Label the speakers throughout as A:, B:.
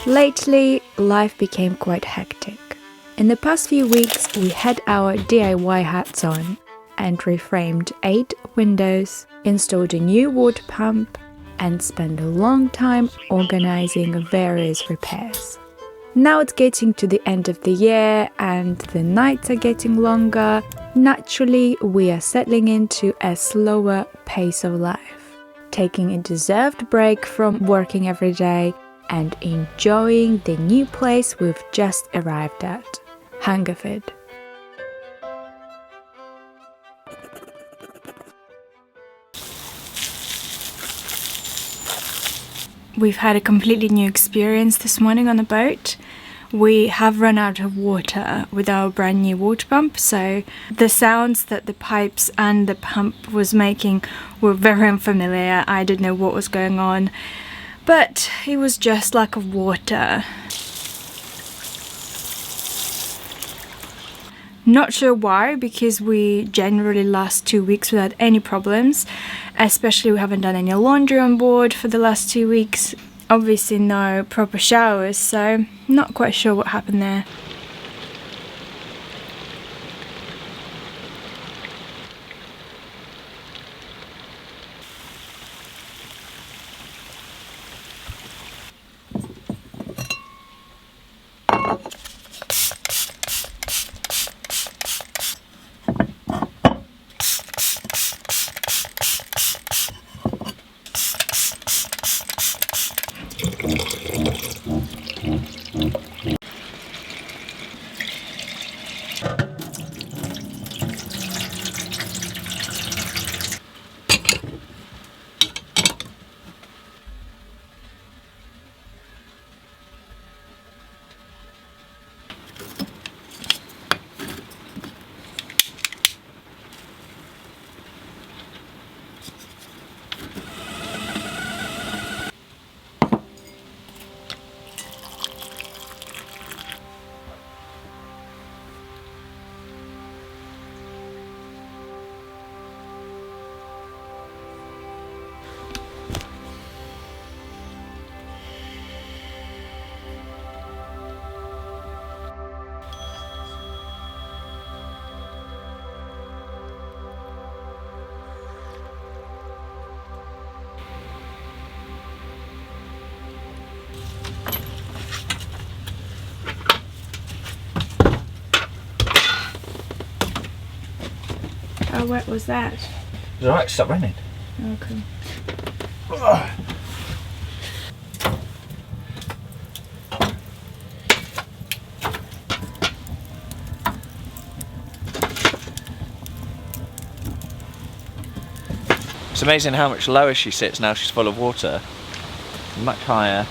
A: Lately, life became quite hectic. In the past few weeks, we had our DIY hats on and reframed 8 windows, installed a new water pump, and spent a long time organizing various repairs. Now it's getting to the end of the year and the nights are getting longer. Naturally, we are settling into a slower pace of life, taking a deserved break from working every day and enjoying the new place we've just arrived at, Hungerford. We've had a completely new experience this morning on the boat. We have run out of water with our brand new water pump, so the sounds that the pipes and the pump was making were very unfamiliar. I didn't know what was going on, but it was just lack of water. Not sure why, because we generally last 2 weeks without any problems, especially we haven't done any laundry on board for the last 2 weeks. Obviously no proper showers, so not quite sure what happened there. How wet was that?
B: It's alright, stop raining.
A: Okay.
B: It's amazing how much lower she sits now she's full of water. Much higher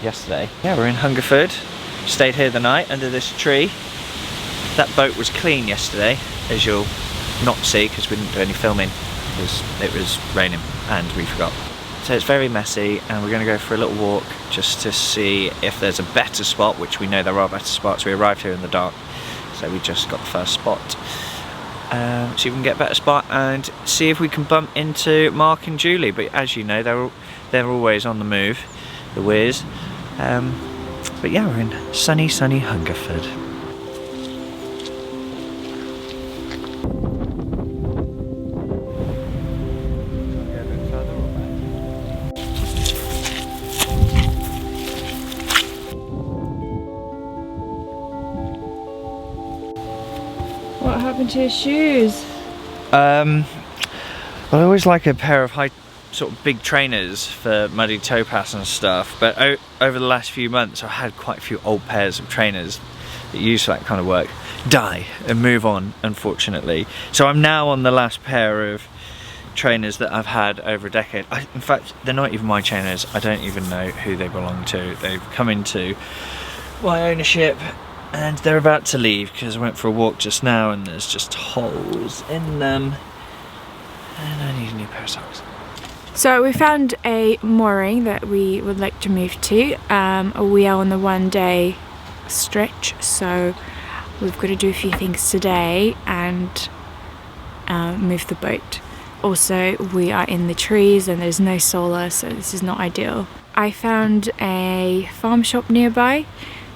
B: yesterday. Yeah, we're in Hungerford. Stayed here the night under this tree. That boat was clean yesterday, as you'll not see because we didn't do any filming because it was raining and we forgot. So it's very messy and we're going to go for a little walk just to see if there's a better spot, which we know there are better spots. We arrived here in the dark, so we just got the first spot. See if we can get a better spot and see if we can bump into Mark and Julie. But as you know, they're always on the move, the Wiz. But yeah, we're in sunny Hungerford.
A: What happened to your shoes?
B: Well, I always like a pair of high, sort of big trainers for muddy towpaths and stuff, but over the last few months I've had quite a few old pairs of trainers that use that kind of work die and move on, unfortunately. So I'm now on the last pair of trainers that I've had over a decade. In fact, they're not even my trainers. I don't even know who they belong to. They've come into my ownership and they're about to leave because I went for a walk just now and there's just holes in them and I need a new pair of socks.
A: So we found a mooring that we would like to move to. We are on the 1-day stretch, so we've got to do a few things today and move the boat. Also, we are in the trees and there's no solar, so this is not ideal. I found a farm shop nearby,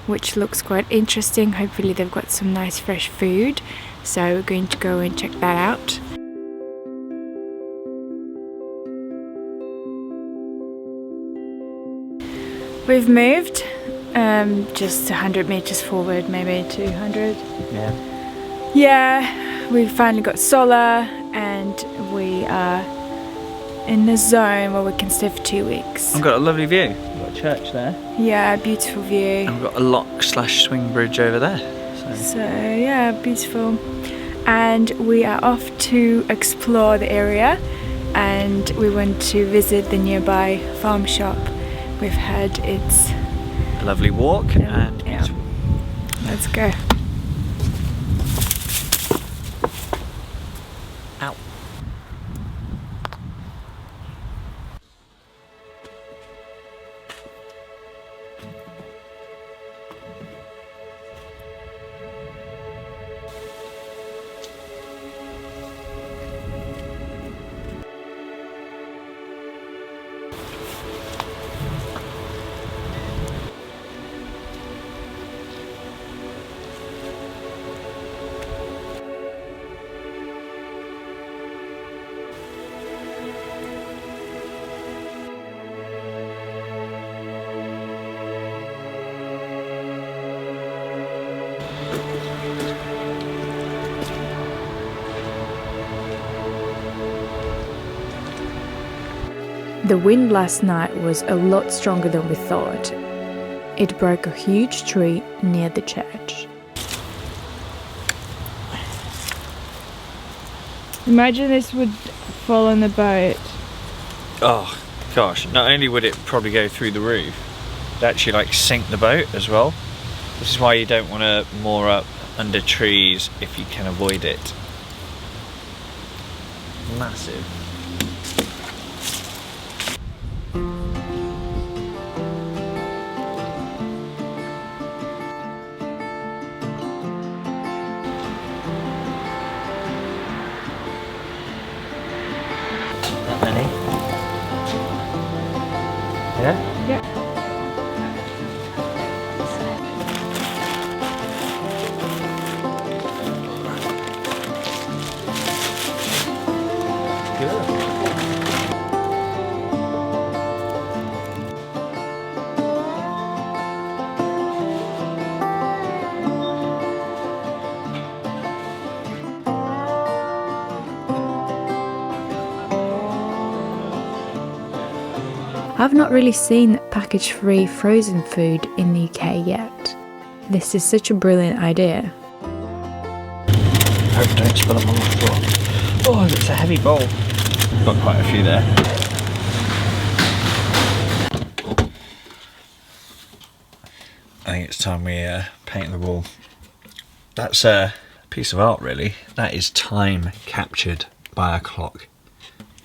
A: which looks quite interesting. Hopefully they've got some nice fresh food. So we're going to go and check that out. We've moved just 100 meters forward, maybe 200. Yeah, we finally got solar and we are in the zone where we can stay for 2 weeks.
B: I've got a lovely view. We've got a church there.
A: Yeah, beautiful view.
B: And we've got a lock/swing bridge over there.
A: So yeah, beautiful. And we are off to explore the area, and we went to visit the nearby farm shop. We've heard it's
B: a lovely walk and
A: yeah. Let's go.
B: Ow.
A: The wind last night was a lot stronger than we thought. It broke a huge tree near the church. Imagine this would fall on the boat.
B: Oh gosh, not only would it probably go through the roof, it'd actually like sink the boat as well. This is why you don't want to moor up under trees if you can avoid it. Massive. Yeah?
A: Yeah. I've not really seen package-free frozen food in the UK yet. This is such a brilliant idea.
B: Hope I don't spill them on the floor. Oh, it's a heavy bowl. Got quite a few there. I think it's time we paint the wall. That's a piece of art, really. That is time captured by a clock.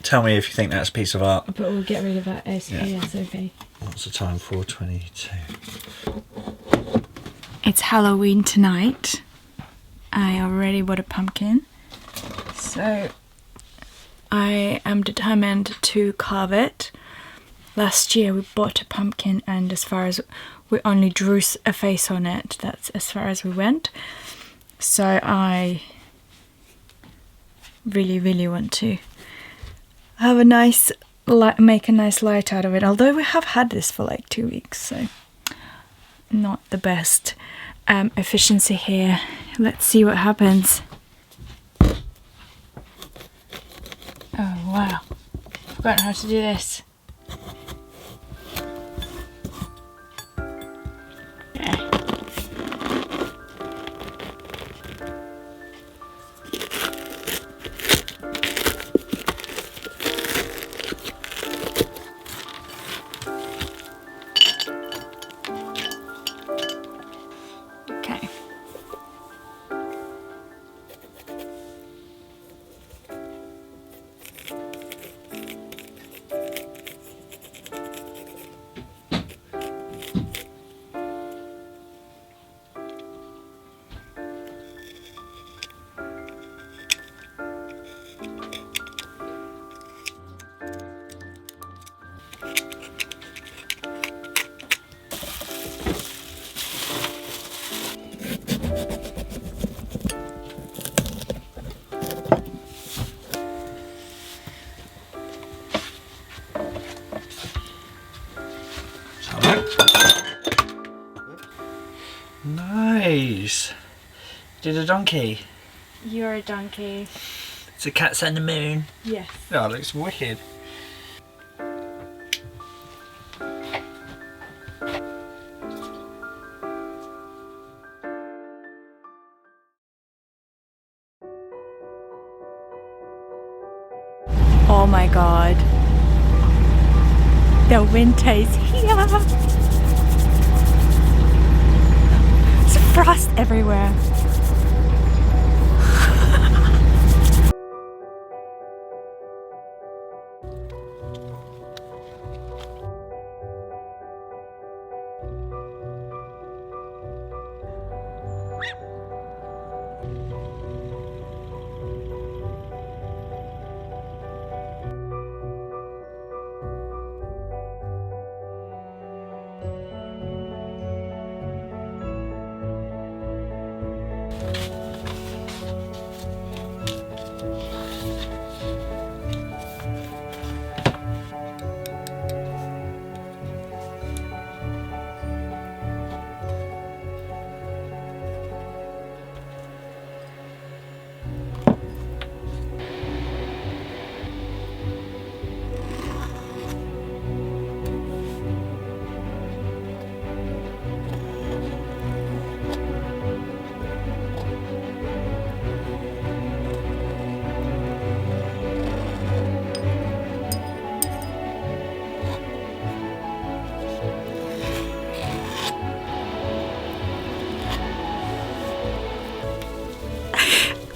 B: Tell me if you think that's a piece of art.
A: But we'll get rid of that ASAP.
B: What's the time? 4:22.
A: It's Halloween tonight. I already bought a pumpkin. So I am determined to carve it. Last year we bought a pumpkin and as far as we only drew a face on it, that's as far as we went. So I really want to have a nice, make a nice light out of it. Although we have had this for like 2 weeks, so not the best efficiency here. Let's see what happens. Oh wow, forgotten how to do this. Yeah. Okay.
B: nose. Did a donkey.
A: You're a donkey.
B: It's a cat on the moon.
A: Yes.
B: Oh, it looks wicked.
A: Oh my god. The winter is here. There's frost everywhere.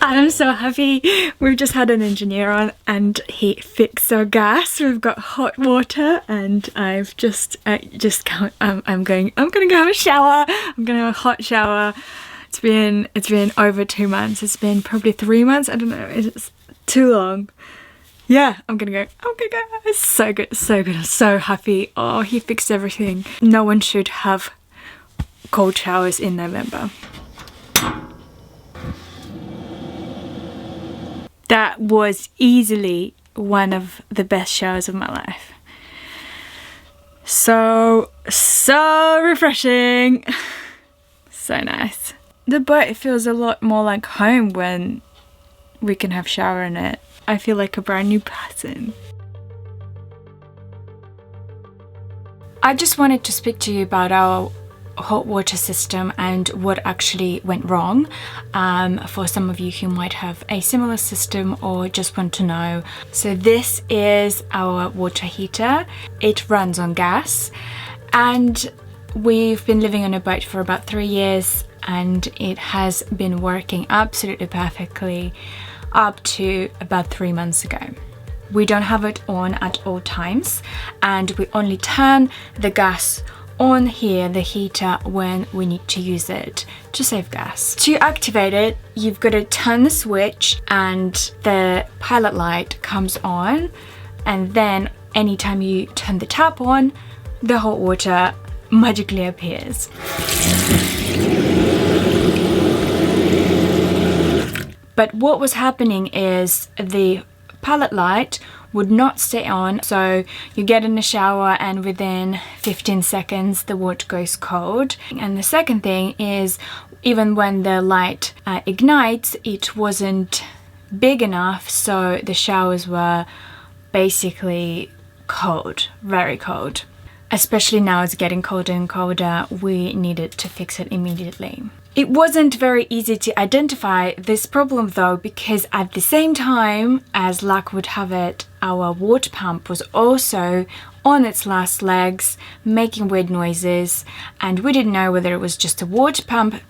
A: I'm so happy. We've just had an engineer on and he fixed our gas. We've got hot water and I've I'm gonna go have a shower. I'm gonna have a hot shower. It's been over 2 months. It's been probably 3 months. I don't know. It's too long. Yeah, I'm gonna go. It's so good, so good. I'm so happy. Oh, he fixed everything. No one should have cold showers in November. That was easily one of the best showers of my life. So refreshing. So nice. The boat feels a lot more like home when we can have shower in it. I feel like a brand new person. I just wanted to speak to you about our hot water system and what actually went wrong, for some of you who might have a similar system or just want to know. So this is our water heater. It runs on gas and we've been living on a boat for about 3 years and it has been working absolutely perfectly up to about 3 months ago. We don't have it on at all times and we only turn the gas on here, the heater, when we need to use it to save gas. To activate it, you've got to turn the switch and the pilot light comes on, and then anytime you turn the tap on, the hot water magically appears. But what was happening is the pilot light would not stay on, so you get in the shower and within 15 seconds the water goes cold. And the second thing is, even when the light ignites, it wasn't big enough, so the showers were basically cold, very cold. Especially now it's getting colder and colder, we needed to fix it immediately. It wasn't very easy to identify this problem though, because at the same time, as luck would have it, our water pump was also on its last legs, making weird noises, and we didn't know whether it was just a water pump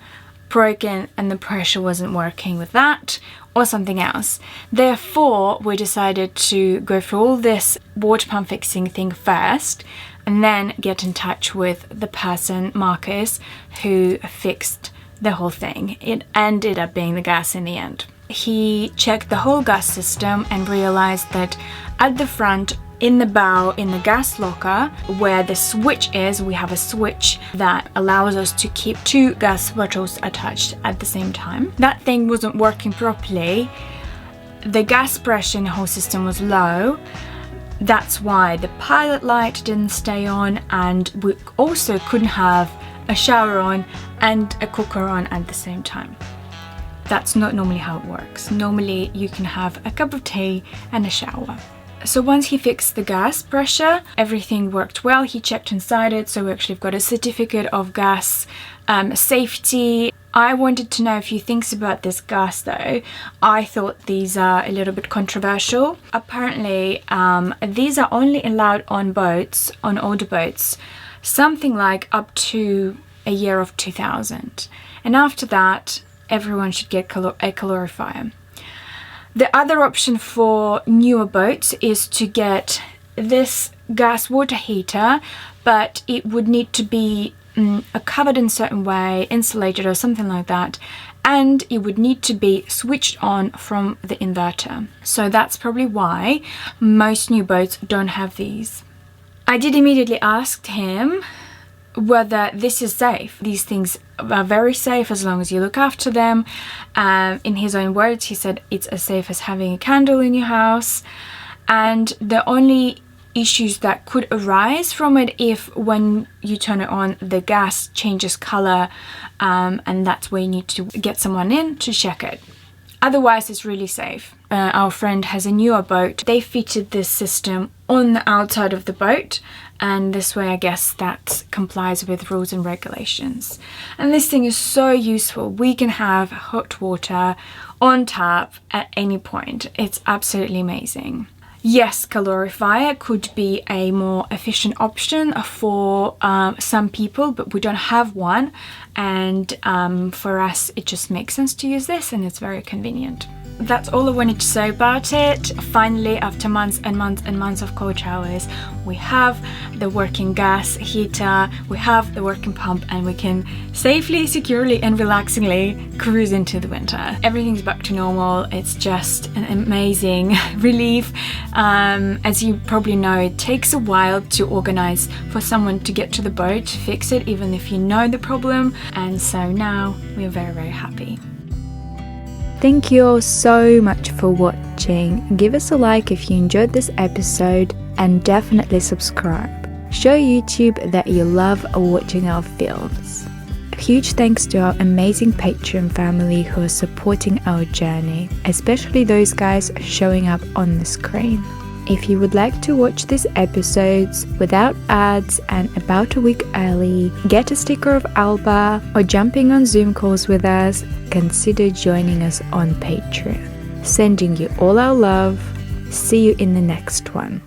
A: broken and the pressure wasn't working with that, or something else. Therefore, we decided to go through all this water pump fixing thing first, and then get in touch with the person, Marcus, who fixed the whole thing. It ended up being the gas in the end. He checked the whole gas system and realized that at the front, in the bow, in the gas locker, where the switch is, we have a switch that allows us to keep 2 gas bottles attached at the same time. That thing wasn't working properly. The gas pressure in the whole system was low. That's why the pilot light didn't stay on, and we also couldn't have a shower on and a cooker on at the same time. That's not normally how it works. Normally you can have a cup of tea and a shower. So once he fixed the gas pressure, everything worked well. He checked inside it, so we actually got a certificate of gas safety. I wanted to know a few things about this gas though. I thought these are a little bit controversial. Apparently these are only allowed on boats, on older boats, something like up to a year of 2000. And after that, everyone should get a calorifier. The other option for newer boats is to get this gas water heater, but it would need to be covered in a certain way, insulated or something like that, and it would need to be switched on from the inverter. So that's probably why most new boats don't have these. I did immediately ask him whether this is safe. These things are very safe as long as you look after them. In his own words, he said it's as safe as having a candle in your house, and the only issues that could arise from it if when you turn it on the gas changes color, and that's where you need to get someone in to check it. Otherwise it's really safe. Our friend has a newer boat. They fitted this system on the outside of the boat, and this way I guess that complies with rules and regulations. And this thing is so useful. We can have hot water on tap at any point. It's absolutely amazing. Yes, calorifier could be a more efficient option for some people, but we don't have one, and for us it just makes sense to use this, and it's very convenient. That's all I wanted to say about it. Finally, after months and months and months of cold showers, we have the working gas heater, we have the working pump, and we can safely, securely and relaxingly cruise into the winter. Everything's back to normal. It's just an amazing relief. As you probably know, it takes a while to organize for someone to get to the boat to fix it, even if you know the problem, and so now we're very, very happy.
C: Thank you all so much for watching. Give us a like if you enjoyed this episode, and definitely subscribe. Show YouTube that you love watching our films. A huge thanks to our amazing Patreon family who are supporting our journey, especially those guys showing up on the screen. If you would like to watch these episodes without ads and about a week early, get a sticker of Alba, or jumping on Zoom calls with us, consider joining us on Patreon. Sending you all our love. See you in the next one.